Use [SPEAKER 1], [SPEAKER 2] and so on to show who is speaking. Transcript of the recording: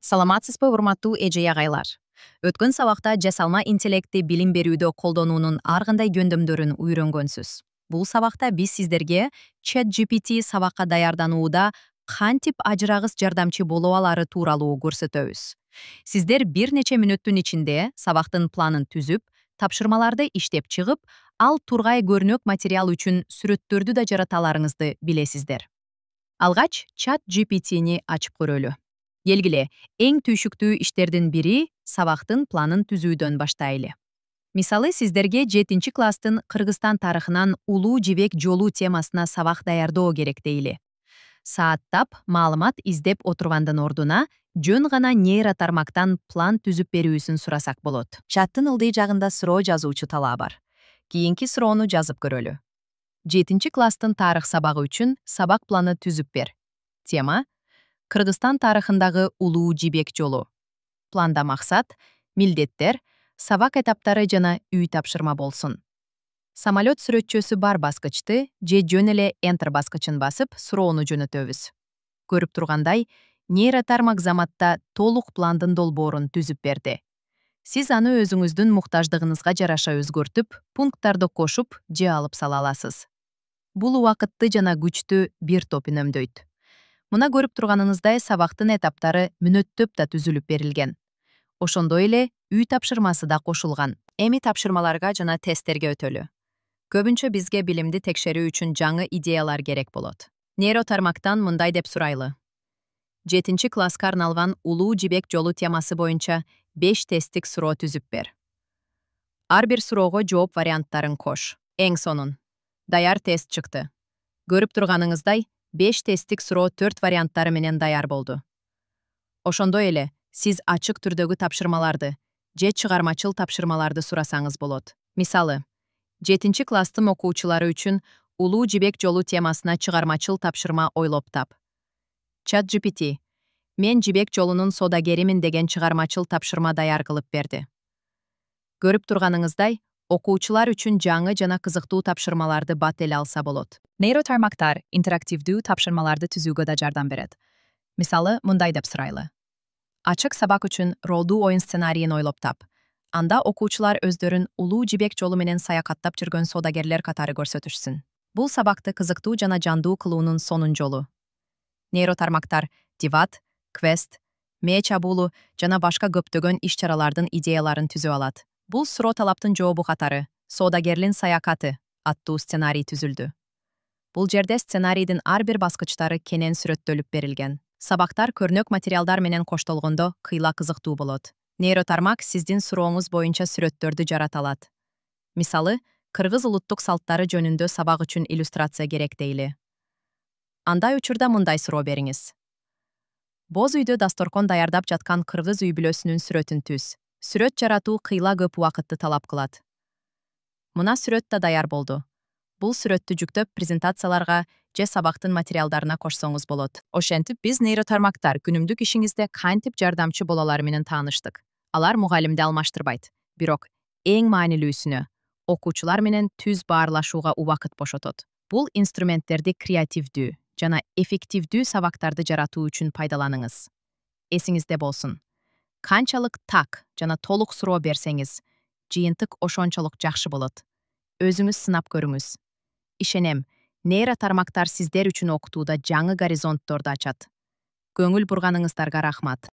[SPEAKER 1] Саламатсызбы, урматтуу эже агайлар. Өткөн сабакта жасалма интеллектти билим берүүдө колдонуунун ар кандай жөндөмдөрүн үйрөнгөнсүз. Бул сабакта биз сиздерге ChatGPT сабакка даярданууда кантип ажырагыс жардамчы боло алары тууралуу көрсөтөбүз. Сиздер бир нече мүнөттүн ичинде сабактын планын түзүп, тапшырмаларды иштеп чыгып, ал тургай көрнөк материал үчүн сүрөттөрдү да жарата аларыңызды билесиздер. Алгач ChatGPT-ни ачып көрөлү. Келгиле, эң түйшүктүү иштердин бири сабактын планын түзүүдөн баштайлы. Мисалы, сиздерге 7 класстын Кыргызстан тарыхынан Улуу Жибек жолу темасына сабак даярдоо керек дейли. Сааттап, маалымат издеп отургандан ордуна, жөн гана нейротармактан план түзүп берүүсүн сурасак болот. Чаттын ылдый жагында суроо жазуучу талаа бар. Кийинки суроону жазып көрөлү. 7 класстын тарых сабагы үчүн сабак планы түзүп бер. Тема: Кыргызстан тарыхындагы Улуу Жибек жолу. Планда максат, милдеттер, сабак этаптары жана үй тапшырма болсун. Самолет сүрөтчөсү бар баскычты же жөн эле Enter баскычын басып, суроону жөнөтөбүз. Көрүп тургандай, нейротармак заматта толук пландын долбоорун түзүп берди. Сиз аны өзүңүздүн муктаждыгыңызга жараша өзгөртүп, пункттарды кошуп же алып сала аласыз. Бул убакытты жана күчтү бир топ үнөмдөйт. Муна көрүп турганыңыздай сабактын этаптары мүнөттөп да түзүлүп берилген. Ошондой эле үй тапшырмасы да кошулган. Эми тапшырмаларга жана тесттерге өтөлү. Көбүнчө бизге билимди текшерүү үчүн жаңы идеялар керек болот. Нейротармактан мындай деп сурайлы. 7 класска арналган Улуу Жибек жолу темасы боюнча 5 тесттик суроо түзүп бер. Ар бир суроого жооп варианттарын кош. Эң сонун. Даяр тест чыкты. Көрүп турганыңыздай, 5 тесттик суроо 4 варианттары менен даяр болду. Ошондой эле, сиз ачык түрдөгү тапшырмаларды же чыгармачыл тапшырмаларды сурасаңыз болот. Мисалы, 7 класстын окуучулары үчүн Улуу Жибек жолу темасына чыгармачыл тапшырма ойлоп тап. ChatGPT: Мен Жибек жолунун содагеримин деген чыгармачыл тапшырма даяр кылып берди. Көрүп турганыңыздай, окуучулар үчүн жаңы жана кызыктуу тапшырмаларды бат эле алса болот. Нейротармактар интерактивдүү тапшырмаларды түзүүгө да жардам берет. Мисалы, мындай деп сурайлы. Ачык сабак үчүн ролдуу оюн сценарийин ойлоп тап. Анда окуучулар өздөрүн Улуу Жибек жолу менен саякаттап жүргөн содагерлер катары көрсөтүшсүн. Бул сабакты кызыктуу жана жандуу кылуунун сонун жолу. Нейротармактар Диват, Квест, Мээ чабуулу жана башка көптөгөн иш-чаралардын идеяларын түзө алат. Бул суроо талаптын жообу катары «Содагерлин саякаты» аттуу сценарий түзүлдү. Бул жерде сценарийдин ар бир баскычтары кенен сүрөттөлүп берилген. Сабактар көрнөк материалдар менен коштолгондо кыйла кызыктуу болот. Нейротармак сиздин сурооңуз боюнча сүрөттөрдү жарата алат. Мисалы, кыргыз улуттук салттары жөнүндө сабак үчүн иллюстрация керек дейли. Андай учурда мындай суроо бериңиз. Боз үйдө дасторкон даярдап жаткан кыргыз үй бүлөсүнүн сүрөтүн түз. Сүрөт жаратуу кыйла көп убакытты талап кылат. Мына сүрөт да даяр болду. Бул сүрөттү жүктөп презентацияларга же сабактын материалдарына кошсоңуз болот. Ошентип биз нейротармактар күнүмдүк ишиңизде кантип жардамчы боло алары менен тааныштык. Алар мугалимди алмаштырбайт, бирок эң маанилүүсүнө окуучулар менен түз баарлашууга убакыт бошотот. Бул инструменттерди креативдүү жана эффективдүү сабактарды жаратуу үчүн пайдаланыңыз. Эсиңизде болсун. Канчалык так жана толук суроо берсеңиз, жыйынтык ошончолук жакшы болот. Өзүңүз сынап көрүңүз. Ишенем, нейротармактар сиздер үчүн окутууда жаңы горизонтторду ачат. Көңүл бурганыңыздарга рахмат.